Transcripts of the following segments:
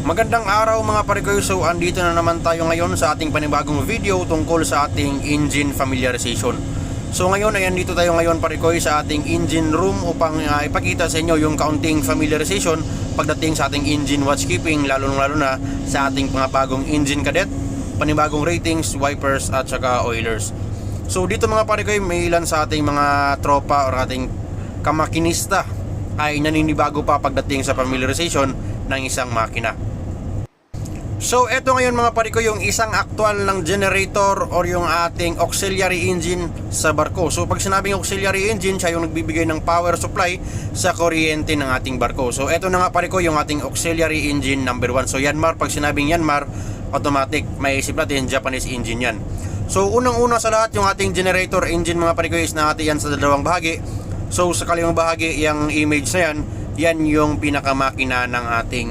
Magandang araw mga parikoy. So andito na naman tayo ngayon sa ating panibagong video tungkol sa ating engine familiarization. So ngayon ay andito tayo ngayon parikoy sa ating engine room upang ipakita sa inyo yung kaunting familiarization pagdating sa ating engine watchkeeping, lalo na sa ating mga bagong engine cadet, panibagong ratings, wipers at saka oilers. So dito mga parikoy, may ilan sa ating mga tropa o ating kamakinista ay naninibago pa pagdating sa familiarization ng isang makina. So eto ngayon mga parikoy, yung isang aktual ng generator or yung ating auxiliary engine sa barko. So pag sinabing auxiliary engine, siya yung nagbibigay ng power supply sa kuryente ng ating barko. So eto na nga parikoy yung ating auxiliary engine number 1. So Yanmar, pag sinabing Yanmar, automatic maisip natin Japanese engine yan. So unang-una sa lahat, yung ating generator engine mga parikoy is nahati yan sa dalawang bahagi. So sa kaliwang bahagi, yung image na yan, yan yung pinakamakina ng ating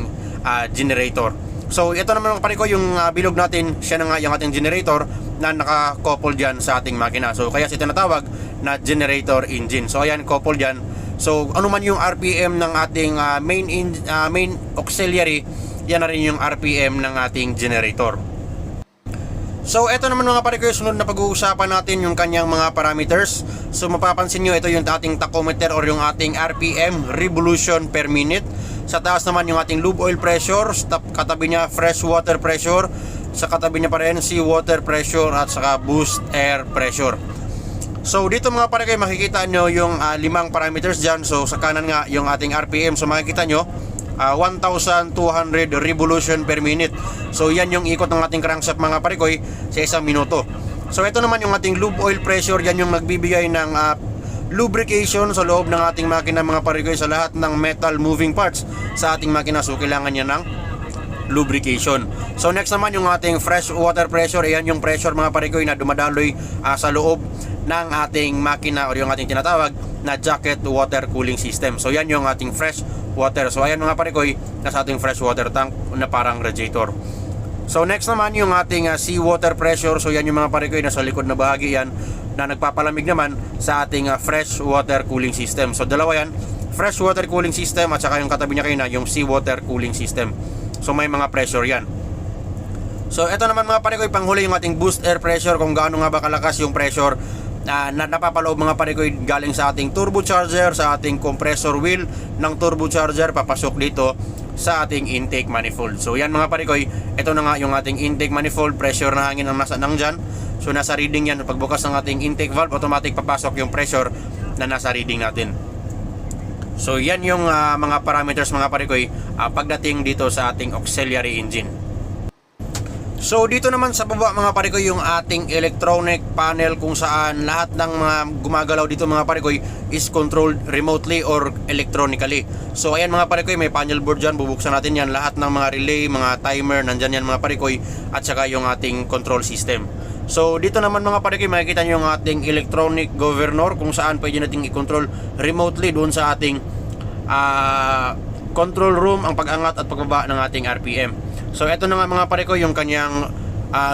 generator. So ito naman mga parikoy, yung bilog natin, siya na nga yung ating generator na naka-couple dyan sa ating makina. So kaya siya tinatawag na generator engine. So ayan, couple dyan. So ano man yung RPM ng ating main auxiliary, yan na rin yung RPM ng ating generator. So ito naman mga parikoy, sunod na pag-uusapan natin yung kanyang mga parameters. So mapapansin nyo, ito yung ating tachometer or yung ating RPM, revolution per minute. Sa taas naman yung ating lube oil pressure, katabi niya fresh water pressure, sa katabi niya pa rin sea water pressure at saka boost air pressure. So dito mga parikoy, makikita nyo yung limang parameters dyan. So sa kanan nga yung ating RPM, so makikita nyo 1,200 revolution per minute. So yan yung ikot ng ating crankshaft mga parikoy sa isang minuto. So ito naman yung ating lube oil pressure, yan yung nagbibigay ng lubrication sa loob ng ating makina mga parikoy sa lahat ng metal moving parts sa ating makina. So kailangan niya ng lubrication. So next naman yung ating fresh water pressure, ayan yung pressure mga parikoy na dumadaloy sa loob ng ating makina or yung ating tinatawag na jacket water cooling system. So yan yung ating fresh water. So ayan mga parikoy, nasa ating fresh water tank na parang radiator. So next naman yung ating sea water pressure. So yan yung mga parikoy, nasa likod na bahagi yan na nagpapalamig naman sa ating fresh water cooling system. So dalawa yan, fresh water cooling system at saka yung katabi niya kayo na yung sea water cooling system. So may mga pressure yan. So ito naman mga parikoy, panghuli yung ating boost air pressure, kung gaano nga ba kalakas yung pressure na napapaloob mga parikoy galing sa ating turbocharger, sa ating compressor wheel ng turbocharger papasok dito sa ating intake manifold. So yan mga parikoy, ito na nga yung ating intake manifold, pressure na hangin ang nasa nandyan. So nasa reading yan, pagbukas ng ating intake valve, automatic papasok yung pressure na nasa reading natin. So yan yung mga parameters mga parikoy pagdating dito sa ating auxiliary engine. So dito naman sa baba mga parikoy, yung ating electronic panel kung saan lahat ng mga gumagalaw dito mga parikoy is controlled remotely or electronically. So ayan mga parikoy, may panel board dyan, bubuksan natin yan, lahat ng mga relay, mga timer, nandyan yan mga parikoy, at saka yung ating control system. So dito naman mga parikoy, makikita nyo yung ating electronic governor kung saan pwede nating i-control remotely doon sa ating control room ang pag-angat at pagbaba ng ating RPM. So ito na nga mga parikoy, yung kanyang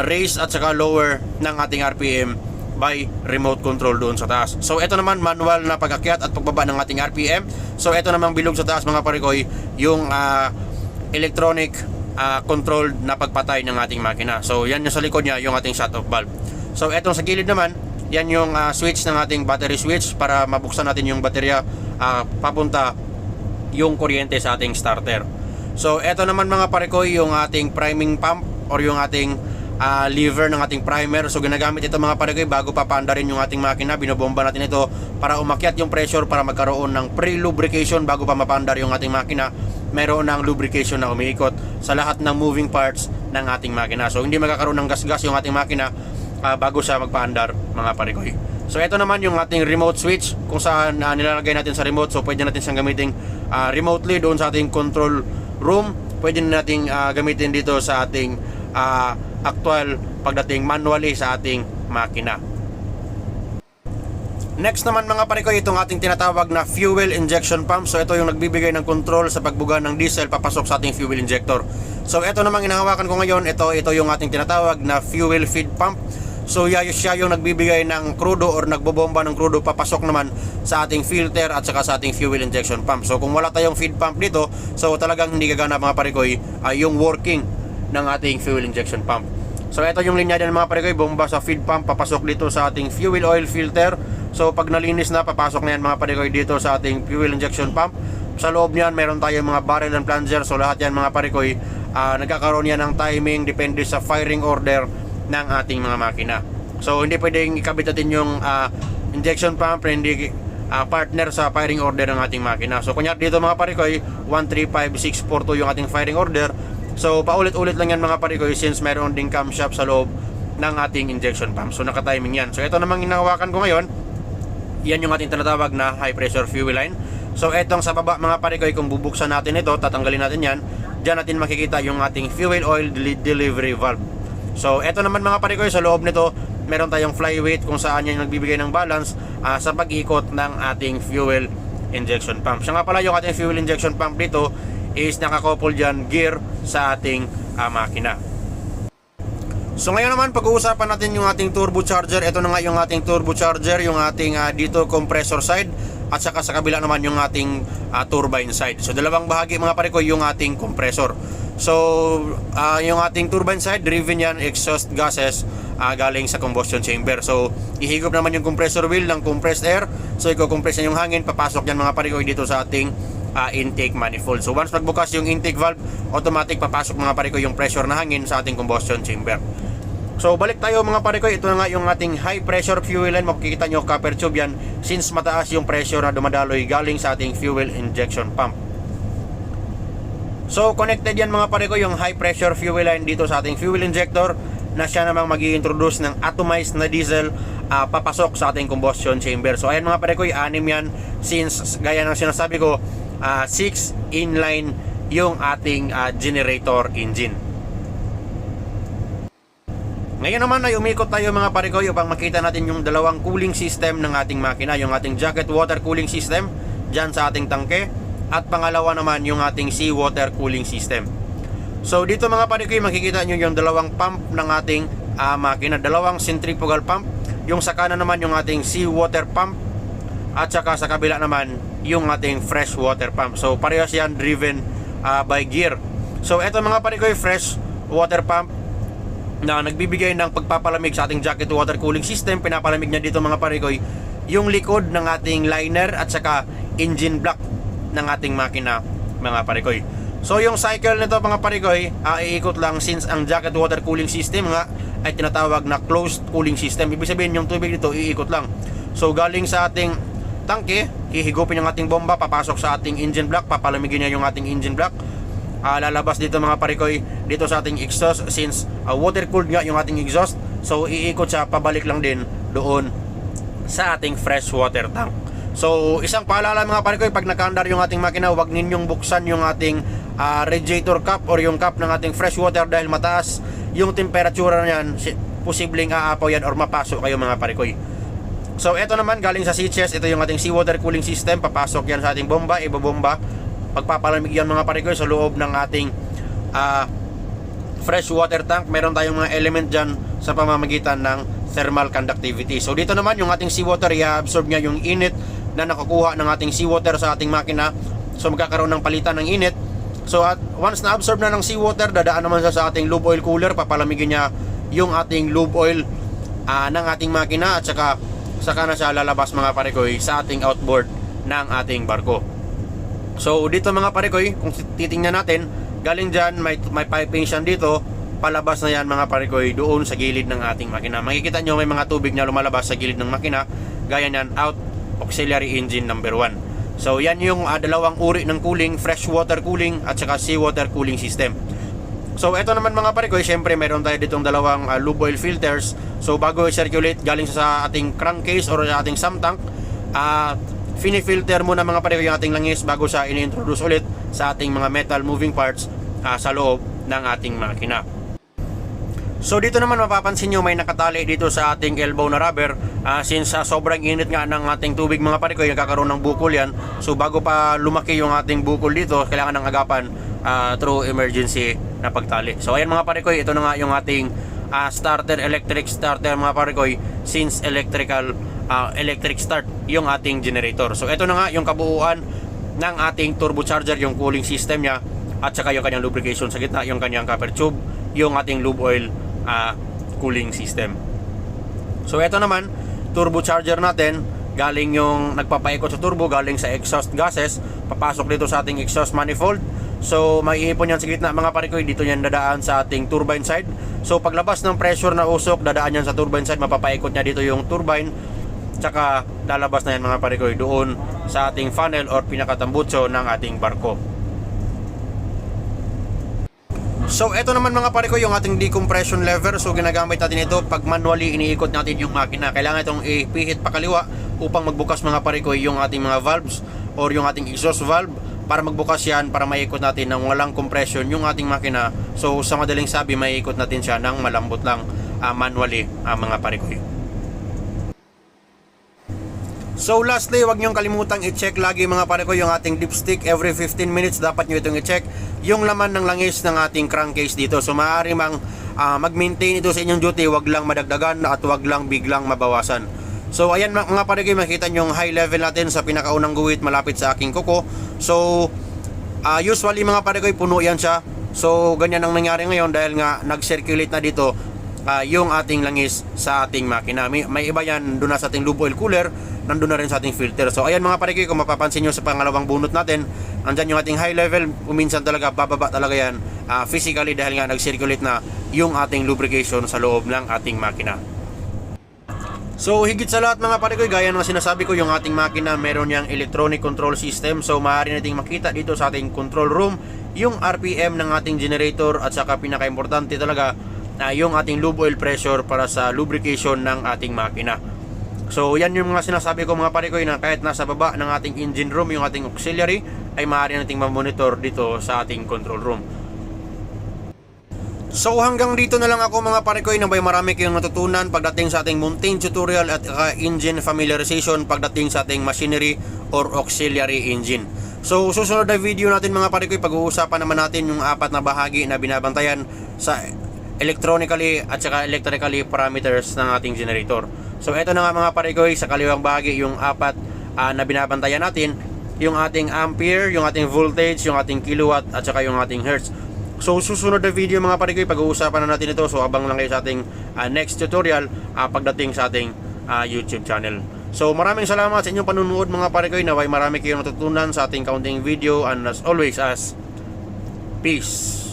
raise at saka lower ng ating RPM by remote control doon sa taas. So ito naman manual na pag-akyat at pagbaba ng ating RPM. So ito namang bilog sa taas mga parikoy, yung electronic controlled na pagpatay ng ating makina. So yan yung sa likod niya, yung ating shut-off valve. So etong sa gilid naman, yan yung switch ng ating battery switch para mabuksan natin yung baterya papunta yung kuryente sa ating starter. So eto naman mga parikoy, yung ating priming pump or yung ating lever ng ating primer. So ginagamit ito mga parikoy bago papaandarin yung ating makina. Binobomba natin ito para umakyat yung pressure, para magkaroon ng pre-lubrication bago pa mapaandar yung ating makina. Meron ng lubrication na umiikot sa lahat ng moving parts ng ating makina. So hindi magkakaroon ng gas-gas yung ating makina bago siya magpaandar mga parikoy. So ito naman yung ating remote switch kung saan nilalagay natin sa remote. So pwede natin siyang gamitin remotely doon sa ating control room. Pwede natin gamitin dito sa ating actual pagdating manually sa ating makina. Next naman mga parikoy, itong ating tinatawag na fuel injection pump. So ito yung nagbibigay ng control sa pagbuga ng diesel papasok sa ating fuel injector. So ito namang inahawakan ko ngayon, ito yung ating tinatawag na fuel feed pump. So siya yung nagbibigay ng crudo or nagbobomba ng crudo papasok naman sa ating filter at saka sa ating fuel injection pump. So kung wala tayong feed pump dito, so talagang hindi gagana mga parikoy yung working ng ating fuel injection pump. So ito yung linya din mga parikoy, bomba sa feed pump papasok dito sa ating fuel oil filter. So pag nalinis na, papasok na yan mga parikoy dito sa ating fuel injection pump. Sa loob niyan meron tayong mga barrel and plunger. So lahat yan mga parikoy nagkakaroon yan ng timing depende sa firing order ng ating mga makina. So hindi pwedeng ikabit natin yung injection pump na hindi partner sa firing order ng ating makina. So kunyari dito mga parikoy 135642 yung ating firing order. So paulit-ulit lang yan mga parikoy since meron ding camshaft sa loob ng ating injection pump. So naka-timing yan. So ito namang hinahawakan ko ngayon, yan yung ating tinatawag na high pressure fuel line. So etong sa baba mga parikoy, kung bubuksan natin ito, tatanggalin natin yan, dyan natin makikita yung ating fuel oil delivery valve. So eto naman mga parikoy, sa loob nito meron tayong flyweight kung saan yan nagbibigay ng balance sa pag-ikot ng ating fuel injection pump. Siya nga pala yung ating fuel injection pump dito is nakakouple dyan gear sa ating makina. So ngayon naman pag-uusapan natin yung ating turbocharger. Ito na nga yung ating turbocharger, yung ating dito compressor side at saka sa kabila naman yung ating turbine side. So dalawang bahagi mga parikoy yung ating compressor. So yung ating turbine side, driven yan exhaust gases galing sa combustion chamber. So ihigop naman yung compressor wheel ng compressed air. So i-compress yung hangin, papasok yan mga parikoy dito sa ating intake manifold. So once magbukas yung intake valve, automatic papasok mga parikoy yung pressure na hangin sa ating combustion chamber. So balik tayo mga parikoy, ito na nga yung ating high pressure fuel line. Makikita nyo copper tube yan since mataas yung pressure na dumadaloy galing sa ating fuel injection pump. So connected yan mga parikoy yung high pressure fuel line dito sa ating fuel injector na siya namang mag-i-introduce ng atomized na diesel papasok sa ating combustion chamber. So ayan mga parikoy, 6 yan since gaya ng sinasabi ko 6 inline yung ating generator engine. Ngayon naman ay umikot tayo mga parikoy upang makita natin yung dalawang cooling system ng ating makina. Yung ating jacket water cooling system dyan sa ating tangke, at pangalawa naman yung ating sea water cooling system. So dito mga parikoy, makikita nyo yung dalawang pump ng ating makina. Dalawang centrifugal pump. Yung sa kanan naman yung ating sea water pump, at saka sa kabila naman yung ating fresh water pump. So parehas yan driven by gear. So eto mga parikoy, fresh water pump na nagbibigay ng pagpapalamig sa ating jacket water cooling system. Pinapalamig niya dito mga parikoy yung likod ng ating liner at saka engine block ng ating makina mga parikoy. So yung cycle nito mga parikoy iikot lang since ang jacket water cooling system nga ay tinatawag na closed cooling system. Ibig sabihin yung tubig dito iikot lang. So galing sa ating tangke, hihigupin yung ating bomba, papasok sa ating engine block, papalamigin niya yung ating engine block. Lalabas dito mga parikoy dito sa ating exhaust since water cooled nga yung ating exhaust. So iikot siya pabalik lang din doon sa ating fresh water tank. So isang paalala mga parikoy, pag nakaandar yung ating makina, huwag ninyong buksan yung ating radiator cap or yung cap ng ating fresh water dahil mataas yung temperatura niyan, posibleng aapaw yan or mapasok kayo mga parikoy. So ito naman galing sa CHS, ito yung ating seawater cooling system, papasok yan sa ating bomba, ibabomba, pagpapalamig yan mga parikoy sa loob ng ating fresh water tank. Meron tayong mga element dyan sa pamamagitan ng thermal conductivity. So dito naman yung ating seawater, i-absorb niya yung init na nakukuha ng ating seawater sa ating makina. So magkakaroon ng palitan ng init. So at once na absorb na ng seawater, dadaan naman sa ating lube oil cooler, papalamigin niya yung ating lube oil ng ating makina, at saka na siya lalabas mga parikoy sa ating outboard ng ating barko. So dito mga parikoy, kung titingnan natin, galing dyan may piping siya dito, palabas na yan mga parikoy doon sa gilid ng ating makina. Makikita nyo may mga tubig na lumalabas sa gilid ng makina, gaya yan out auxiliary engine number 1. So yan yung dalawang uri ng cooling, fresh water cooling at saka seawater cooling system. So ito naman mga parikoy, syempre meron tayo ditong dalawang lube oil filters. So bago i-circulate galing sa ating crankcase or sa ating sump tank, fini-filter muna mga parikoy yung ating langis bago siya ini-introduce ulit sa ating mga metal moving parts sa loob ng ating makina. So dito naman mapapansin nyo may nakatali dito sa ating elbow na rubber, since sobrang init nga ng ating tubig mga parikoy, nagkakaroon ng bukol yan. So bago pa lumaki yung ating bukol dito, kailangan ng agapan through emergency na pagtali. So ayan mga parikoy, ito na nga yung ating starter, electric starter mga parikoy, since electric start yung ating generator. So ito na nga yung kabuuan ng ating turbocharger, yung cooling system niya, at saka yung kanyang lubrication sa gitna, yung kanyang copper tube, yung ating lube oil cooling system. So ito naman, turbocharger natin, galing yung nagpapaikot sa turbo, galing sa exhaust gases, papasok dito sa ating exhaust manifold. So maiipon yan sa gitna mga parikoy, dito yan dadaan sa ating turbine side. So paglabas ng pressure na usok, dadaan yan sa turbine side, mapapaikot niya dito yung turbine, tsaka lalabas na yan mga parikoy doon sa ating funnel or pinakatambutso ng ating barko. So ito naman mga parikoy yung ating decompression lever. So ginagamit natin ito pag manually iniikot natin yung makina. Kailangan itong ipihit pa kaliwa upang magbukas mga parikoy yung ating mga valves or yung ating exhaust valve, para magbukas yan, para maiikot natin ng walang compression yung ating makina. So sa madaling sabi, maiikot natin siya ng malambot lang manually mga parikoy. So lastly, wag niyong kalimutang i-check lagi mga parikoy yung ating dipstick. Every 15 minutes dapat niyo itong i-check yung laman ng langis ng ating crankcase dito. So maaari mang mag-maintain ito sa inyong duty, wag lang madagdagan at wag lang biglang mabawasan. So ayan mga parikoy, makita nyo yung high level natin sa pinakaunang guhit malapit sa aking kuko. So usually mga parikoy, puno yan siya. So ganyan ang nangyari ngayon dahil nga nag-circulate na dito yung ating langis sa ating makina. May iba yan doon na sa ating lube oil cooler, nandun na rin sa ating filter. So ayan mga parikoy, kung mapapansin nyo sa pangalawang bunot natin, andyan yung ating high level. Minsan talaga bababa talaga yan physically dahil nga nag-circulate na yung ating lubrication sa loob ng ating makina. So higit sa lahat mga parikoy, gaya ng sinasabi ko, yung ating makina meron yang electronic control system. So maaari nating makita dito sa ating control room yung RPM ng ating generator, at saka pinaka-importante talaga yung ating lube oil pressure para sa lubrication ng ating makina. So yan yung mga sinasabi ko mga parikoy, na kahit nasa baba ng ating engine room yung ating auxiliary, ay maaari nating ma-monitor dito sa ating control room. So hanggang dito na lang ako mga parikoy, na may marami kayong natutunan pagdating sa ating mountain tutorial at engine familiarization pagdating sa ating machinery or auxiliary engine. So susunod na video natin mga parikoy, pag-uusapan naman natin yung apat na bahagi na binabantayan sa electronically at saka electrically parameters ng ating generator. So ito na nga mga parikoy, sa kaliwang bahagi yung apat na binabantayan natin, yung ating ampere, yung ating voltage, yung ating kilowatt, at saka yung ating hertz. So susunod na video mga parikoy, pag-uusapan na natin ito. So abang lang kayo sa ating next tutorial pagdating sa ating YouTube channel. So maraming salamat sa inyong panunood mga parikoy, naway marami kayong natutunan sa ating counting video, and as always, peace.